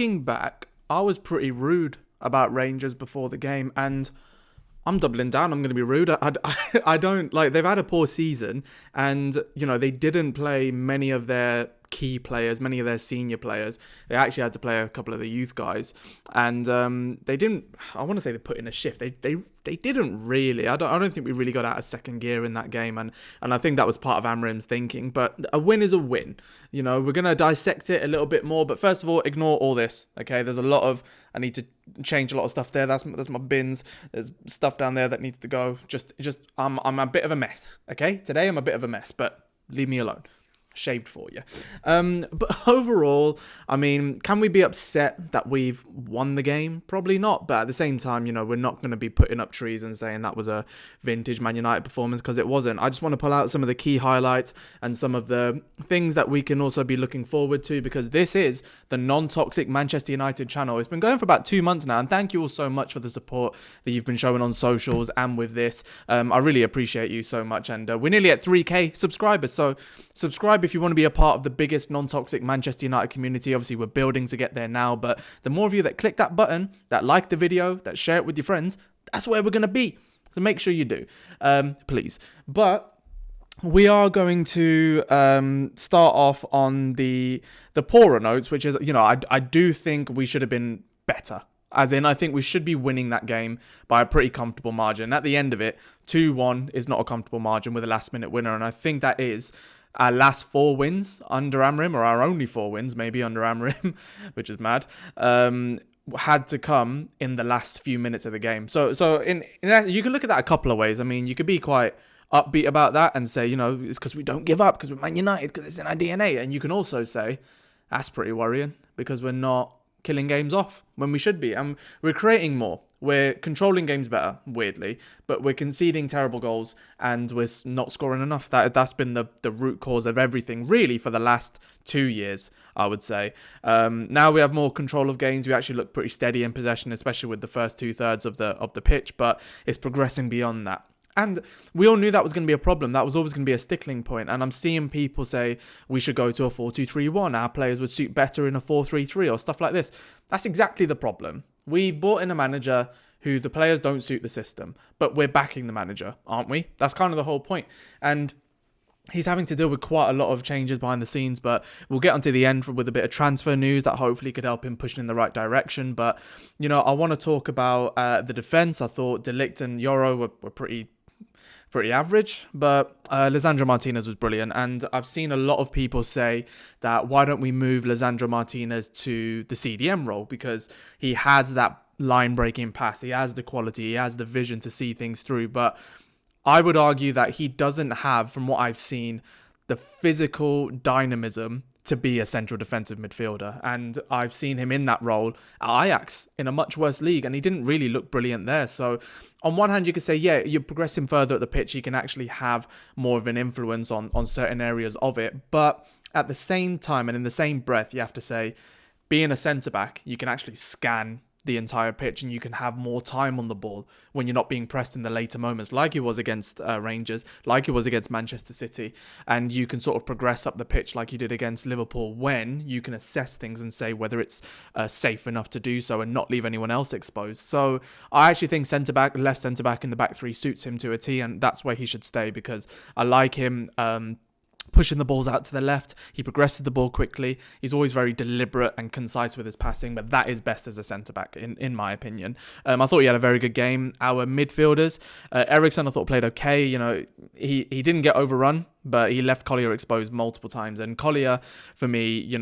Looking back, I was pretty rude about Rangers before the game, and I'm doubling down. I'm going to be rude. I don't like. They've had a poor season, and they didn't play many of their key players, many of their senior players. They actually had to play a couple of the youth guys, and they didn't. I want to say they put in a shift. They didn't really. I don't think we really got out of second gear in that game, and I think that was part of Amrim's thinking. But a win is a win. We're gonna dissect it a little bit more. But first of all, ignore all this. Okay, there's a lot of. I need to change a lot of stuff there. That's my bins. There's stuff down there that needs to go. Just I'm a bit of a mess. Okay, today I'm a bit of a mess, but leave me alone. Shaved for you. But overall, I mean, can we be upset that we've won the game? Probably not. But at the same time, we're not going to be putting up trees and saying that was a vintage Man United performance, because it wasn't. I just want to pull out some of the key highlights and some of the things that we can also be looking forward to, because this is the non-toxic Manchester United channel. It's been going for about 2 months now, and thank you all so much for the support that you've been showing on socials and with this. I really appreciate you so much, and we're nearly at 3k subscribers, so subscribe if you want to be a part of the biggest non-toxic Manchester United community. Obviously, we're building to get there now, but the more of you that click that button, that like the video, that share it with your friends, that's where we're going to be. So make sure you do, please. But we are going to start off on the poorer notes, which is, I do think we should have been better. As in, I think we should be winning that game by a pretty comfortable margin. At the end of it, 2-1 is not a comfortable margin with a last-minute winner, and I think that is our last 4 wins under Amrim, or our only 4 wins maybe under Amrim, which is mad, had to come in the last few minutes of the game. So in that, you can look at that a couple of ways. I mean, you could be quite upbeat about that and say, it's because we don't give up, because we're Man United, because it's in our DNA. And you can also say, that's pretty worrying, because we're not killing games off when we should be. And we're creating more. We're controlling games better, weirdly, but we're conceding terrible goals and we're not scoring enough. That's been the root cause of everything, really, for the last 2 years, I would say. Now we have more control of games. We actually look pretty steady in possession, especially with the first 2/3 of the pitch, but it's progressing beyond that. And we all knew that was going to be a problem. That was always going to be a stickling point. And I'm seeing people say we should go to a 4-2-3-1. Our players would suit better in a 4-3-3 or stuff like this. That's exactly the problem. We brought in a manager who the players don't suit the system, but we're backing the manager, aren't we? That's kind of the whole point. And he's having to deal with quite a lot of changes behind the scenes, but we'll get onto the end with a bit of transfer news that hopefully could help him push in the right direction. But, I want to talk about the defence. I thought De Ligt and Yoro were pretty average, but Lisandro Martinez was brilliant. And I've seen a lot of people say that why don't we move Lisandro Martinez to the CDM role, because he has that line-breaking pass, he has the quality, he has the vision to see things through. But I would argue that he doesn't have, from what I've seen, the physical dynamism to be a central defensive midfielder. And I've seen him in that role at Ajax in a much worse league, and he didn't really look brilliant there. So on one hand, you could say, yeah, you're progressing further at the pitch, you can actually have more of an influence on certain areas of it. But at the same time, and in the same breath, you have to say, being a centre-back, you can actually scan the entire pitch and you can have more time on the ball when you're not being pressed in the later moments, like it was against Rangers, like it was against Manchester City, and you can sort of progress up the pitch like you did against Liverpool, when you can assess things and say whether it's safe enough to do so and not leave anyone else exposed. So I actually think centre-back, left centre-back in the back three suits him to a T, and that's where he should stay, because I like him pushing the balls out to the left. He progresses the ball quickly. He's always very deliberate and concise with his passing, but that is best as a centre-back, in my opinion. I thought he had a very good game. Our midfielders, Eriksson, I thought played okay. He didn't get overrun, but he left Collyer exposed multiple times. And Collyer, for me,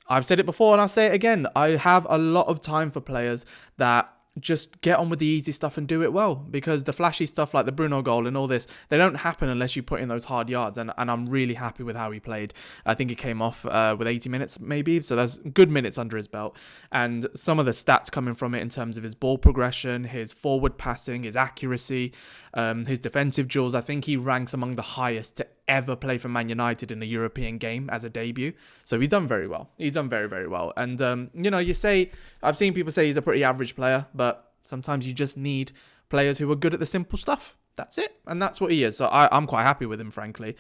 I've said it before and I'll say it again, I have a lot of time for players that just get on with the easy stuff and do it well, because the flashy stuff like the Bruno goal and all this, they don't happen unless you put in those hard yards, and I'm really happy with how he played. I think he came off with 80 minutes maybe, so there's good minutes under his belt, and some of the stats coming from it in terms of his ball progression, his forward passing, his accuracy, his defensive duels, I think he ranks among the highest to ever play for Man United in a European game as a debut. So he's done very well. He's done very, very well. And, I've seen people say he's a pretty average player, but sometimes you just need players who are good at the simple stuff. That's it. And that's what he is. So I'm quite happy with him, frankly.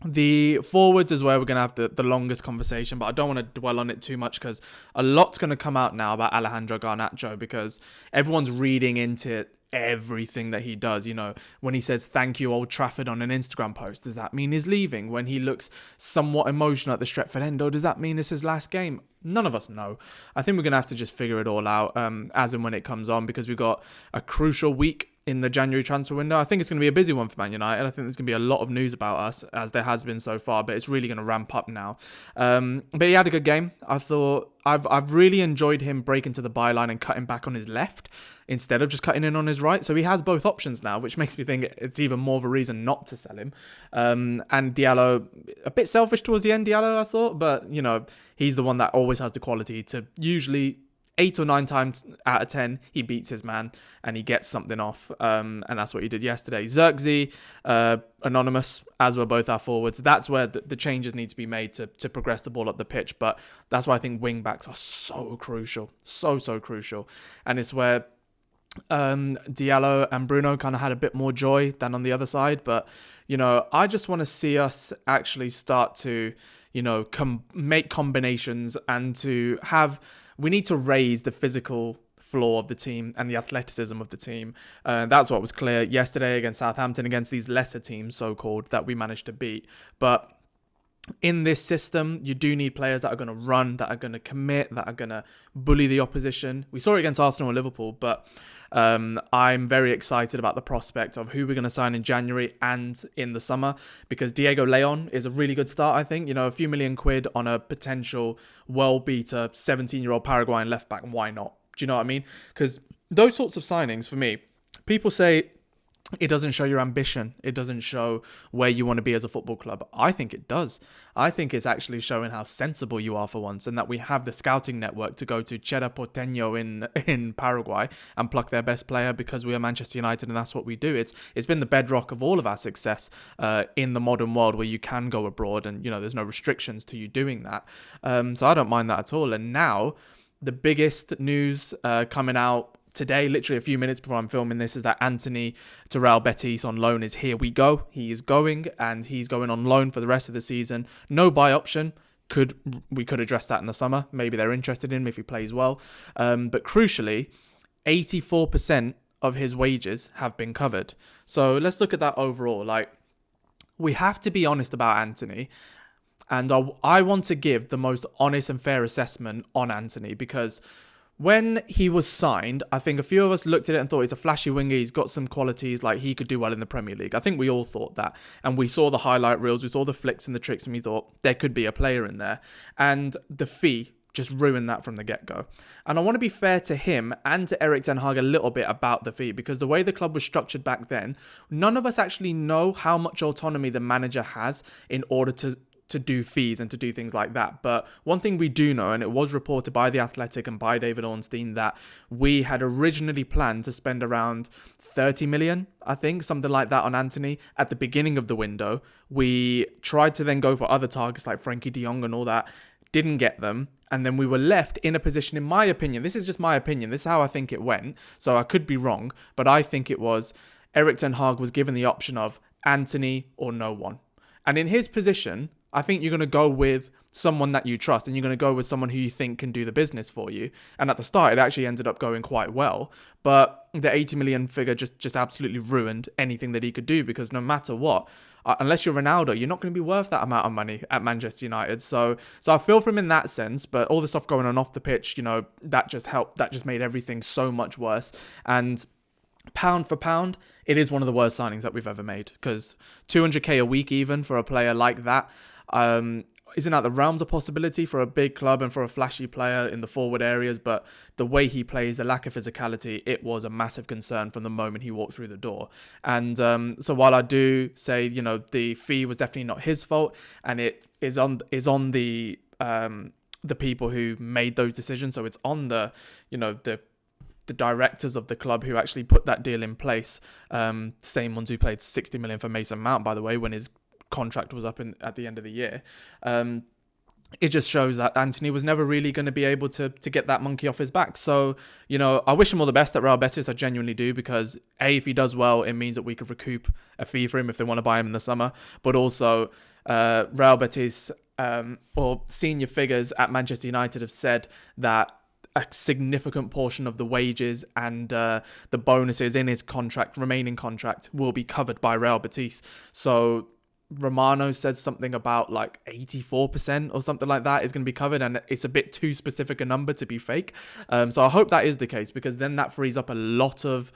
The forwards is where we're going to have the longest conversation, but I don't want to dwell on it too much because a lot's going to come out now about Alejandro Garnacho because everyone's reading into everything that he does. You know, when he says thank you Old Trafford on an Instagram post, does that mean he's leaving? When he looks somewhat emotional at the Stretford end, does that mean it's his last game? None of us know. I think we're going to have to just figure it all out as and when it comes on, because we've got a crucial week in the January transfer window. I think it's going to be a busy one for Man United. I think there's going to be a lot of news about us, as there has been so far, but it's really going to ramp up now. But he had a good game. I thought I've really enjoyed him breaking to the byline and cutting back on his left instead of just cutting in on his right. So he has both options now, which makes me think it's even more of a reason not to sell him. And Diallo, a bit selfish towards the end, Diallo, I thought, but you know, he's the one that always has the quality to usually 8 or 9 times out of 10, he beats his man and he gets something off. And that's what he did yesterday. Zirkzee, anonymous, as were both our forwards. That's where the changes need to be made to progress the ball up the pitch. But that's why I think wing backs are so crucial. So crucial. And it's where Diallo and Bruno kind of had a bit more joy than on the other side. But, you know, I just want to see us actually start to, you know, make combinations and to have... We need to raise the physical floor of the team and the athleticism of the team. That's what was clear yesterday against Southampton, against these lesser teams, so-called, that we managed to beat. But in this system, you do need players that are going to run, that are going to commit, that are going to bully the opposition. We saw it against Arsenal and Liverpool, but I'm very excited about the prospect of who we're going to sign in January and in the summer, because Diego Leon is a really good start, I think. You know, a few million quid on a potential world-beater 17-year-old Paraguayan left-back. Why not? Do you know what I mean? Because those sorts of signings, for me, people say it doesn't show your ambition. It doesn't show where you want to be as a football club. I think it does. I think it's actually showing how sensible you are for once, and that we have the scouting network to go to Cerro Porteño in Paraguay and pluck their best player because we are Manchester United and that's what we do. It's been the bedrock of all of our success in the modern world, where you can go abroad and, you know, there's no restrictions to you doing that. So I don't mind that at all. And now the biggest news coming out today, literally a few minutes before I'm filming this, is that Antony to Real Betis on loan is here we go. He is going, and he's going on loan for the rest of the season. No buy option. We could address that in the summer. Maybe they're interested in him if he plays well. But crucially, 84% of his wages have been covered. So let's look at that overall. Like, we have to be honest about Antony. And I want to give the most honest and fair assessment on Antony, because when he was signed, I think a few of us looked at it and thought he's a flashy winger. He's got some qualities, like he could do well in the Premier League. I think we all thought that. And we saw the highlight reels, we saw the flicks and the tricks, and we thought there could be a player in there. And the fee just ruined that from the get-go. And I want to be fair to him and to Erik ten Hag a little bit about the fee, because the way the club was structured back then, none of us actually know how much autonomy the manager has in order to do fees and to do things like that. But one thing we do know, and it was reported by The Athletic and by David Ornstein, that we had originally planned to spend around 30 million, I think, something like that, on Antony at the beginning of the window. We tried to then go for other targets like Frankie de Jong and all that, didn't get them. And then we were left in a position, in my opinion, this is just my opinion, this is how I think it went, so I could be wrong, but I think it was Erik ten Hag was given the option of Antony or no one. And in his position, I think you're going to go with someone that you trust, and you're going to go with someone who you think can do the business for you. And at the start, it actually ended up going quite well. But the 80 million figure just absolutely ruined anything that he could do, because no matter what, unless you're Ronaldo, you're not going to be worth that amount of money at Manchester United. So I feel for him in that sense, but all the stuff going on off the pitch, you know, that just helped. That just made everything so much worse. And pound for pound, it is one of the worst signings that we've ever made, because 200k a week even for a player like that, isn't out the realms of possibility for a big club and for a flashy player in the forward areas. But the way he plays, the lack of physicality, it was a massive concern from the moment he walked through the door. And so while I do say, you know, the fee was definitely not his fault, and it is on the people who made those decisions. So it's on the, you know, the directors of the club who actually put that deal in place. Same ones who paid 60 million for Mason Mount, by the way, when his contract was up at the end of the year. It just shows that Antony was never really going to be able to get that monkey off his back. So, you know, I wish him all the best at Real Betis. I genuinely do, because A, if he does well, it means that we could recoup a fee for him if they want to buy him in the summer. But also, Real Betis or senior figures at Manchester United have said that a significant portion of the wages and the bonuses in his remaining contract, will be covered by Real Betis. So Romano said something about like 84% or something like that is going to be covered, and it's a bit too specific a number to be fake. So I hope that is the case, because then that frees up a lot of,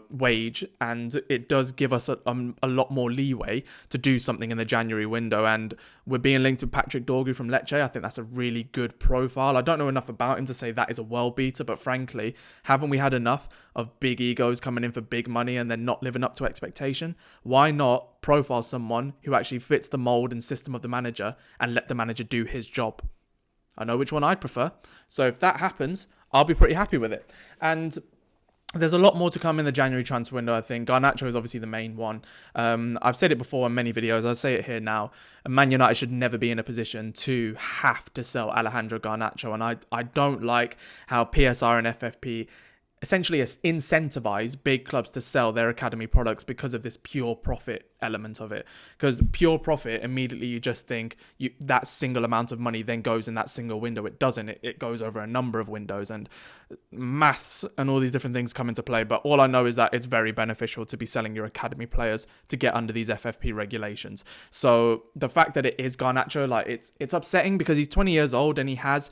wage, and it does give us a lot more leeway to do something in the January window. And we're being linked with Patrick Dorgu from Lecce. I think that's a really good profile. I don't know enough about him to say that is a world beater, but frankly, haven't we had enough of big egos coming in for big money and then not living up to expectation? Why not profile someone who actually fits the mold and system of the manager and let the manager do his job? I know which one I'd prefer. So if that happens, I'll be pretty happy with it. And there's a lot more to come in the January transfer window, I think. Garnacho is obviously the main one. I've said it before in many videos. I'll say it here now. Man United should never be in a position to have to sell Alejandro Garnacho. And I don't like how PSR and FFP essentially incentivize big clubs to sell their academy products because of this pure profit element of it. Because pure profit, immediately you just think that single amount of money then goes in that single window. It doesn't. It goes over a number of windows, and maths and all these different things come into play. But all I know is that it's very beneficial to be selling your academy players to get under these FFP regulations. So the fact that it is Garnacho, like it's upsetting, because he's 20 years old and he has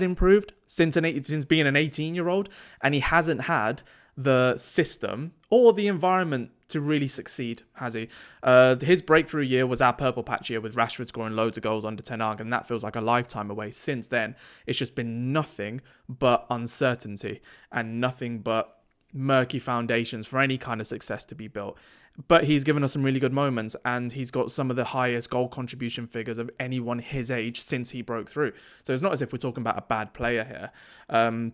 improved since being an 18-year-old, and he hasn't had the system or the environment to really succeed, has he? His breakthrough year was our purple patch year, with Rashford scoring loads of goals under Ten Hag, and that feels like a lifetime away. Since then, it's just been nothing but uncertainty and nothing but murky foundations for any kind of success to be built. But he's given us some really good moments, and he's got some of the highest goal contribution figures of anyone his age since he broke through. So it's not as if we're talking about a bad player here.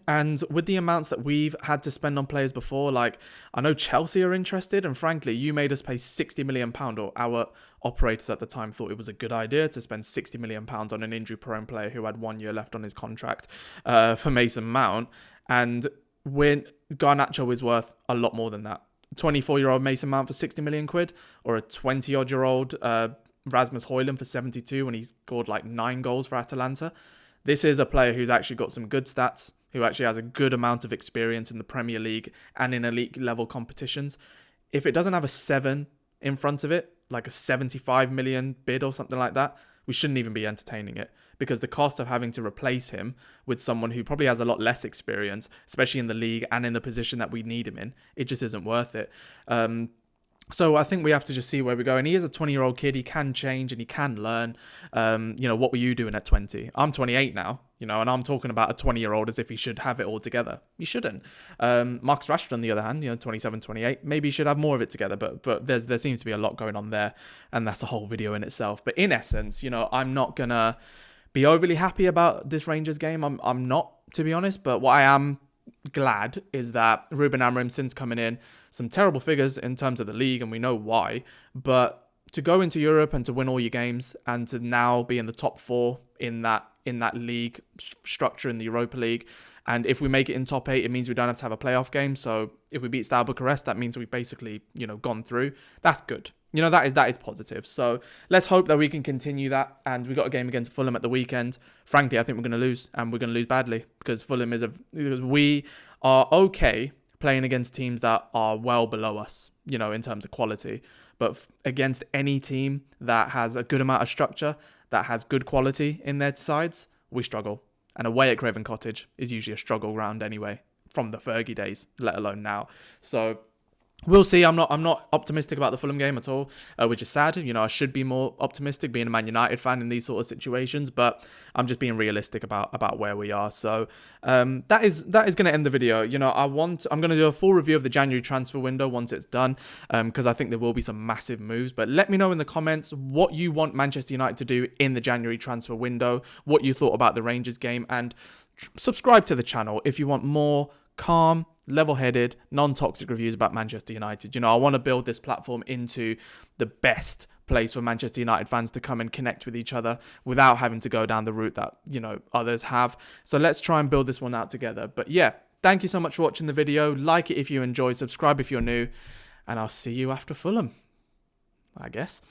And with the amounts that we've had to spend on players before, like, I know Chelsea are interested, and frankly, you made us pay £60 million, or our operators at the time thought it was a good idea to spend £60 million on an injury-prone player who had 1 year left on his contract for Mason Mount. And when Garnacho is worth a lot more than that. 24-year-old Mason Mount for 60 million quid, or a 20-odd-year-old Rasmus Højlund for 72 when he scored like 9 goals for Atalanta. This is a player who's actually got some good stats, who actually has a good amount of experience in the Premier League and in elite level competitions. If it doesn't have a 7 in front of it, like a 75 million bid or something like that, we shouldn't even be entertaining it, because the cost of having to replace him with someone who probably has a lot less experience, especially in the league and in the position that we need him in, it just isn't worth it. So I think we have to just see where we go. And he is a 20-year-old kid. He can change and he can learn. What were you doing at 20? I'm 28 now, and I'm talking about a 20-year-old as if he should have it all together. He shouldn't. Marcus Rashford, on the other hand, 27, 28, maybe he should have more of it together. But there seems to be a lot going on there, and that's a whole video in itself. But in essence, I'm not going to be overly happy about this Rangers game. I'm not, to be honest. But what I am glad is that Ruben Amorim, since coming in, some terrible figures in terms of the league, and we know why, but to go into Europe and to win all your games, and to now be in the top 4 in that league structure in the Europa League, and if we make it in top 8, it means we don't have to have a playoff game. So if we beat Steaua Bucharest, that means we've basically gone through. That's good. That is positive. So let's hope that we can continue that. And we got a game against Fulham at the weekend. Frankly, I think we're going to lose, and we're going to lose badly, because Fulham because we are okay playing against teams that are well below us, in terms of quality. But against any team that has a good amount of structure, that has good quality in their sides, we struggle. And away at Craven Cottage is usually a struggle ground anyway, from the Fergie days, let alone now. So we'll see. I'm not optimistic about the Fulham game at all, which is sad. I should be more optimistic being a Man United fan in these sort of situations, but I'm just being realistic about where we are. So that is going to end the video. I'm going to do a full review of the January transfer window once it's done, because I think there will be some massive moves. But let me know in the comments what you want Manchester United to do in the January transfer window, what you thought about the Rangers game, and subscribe to the channel if you want more calm, level-headed, non-toxic reviews about Manchester United. I want to build this platform into the best place for Manchester United fans to come and connect with each other without having to go down the route that, others have. So let's try and build this one out together. But yeah, thank you so much for watching the video. Like it if you enjoyed, subscribe if you're new, and I'll see you after Fulham, I guess.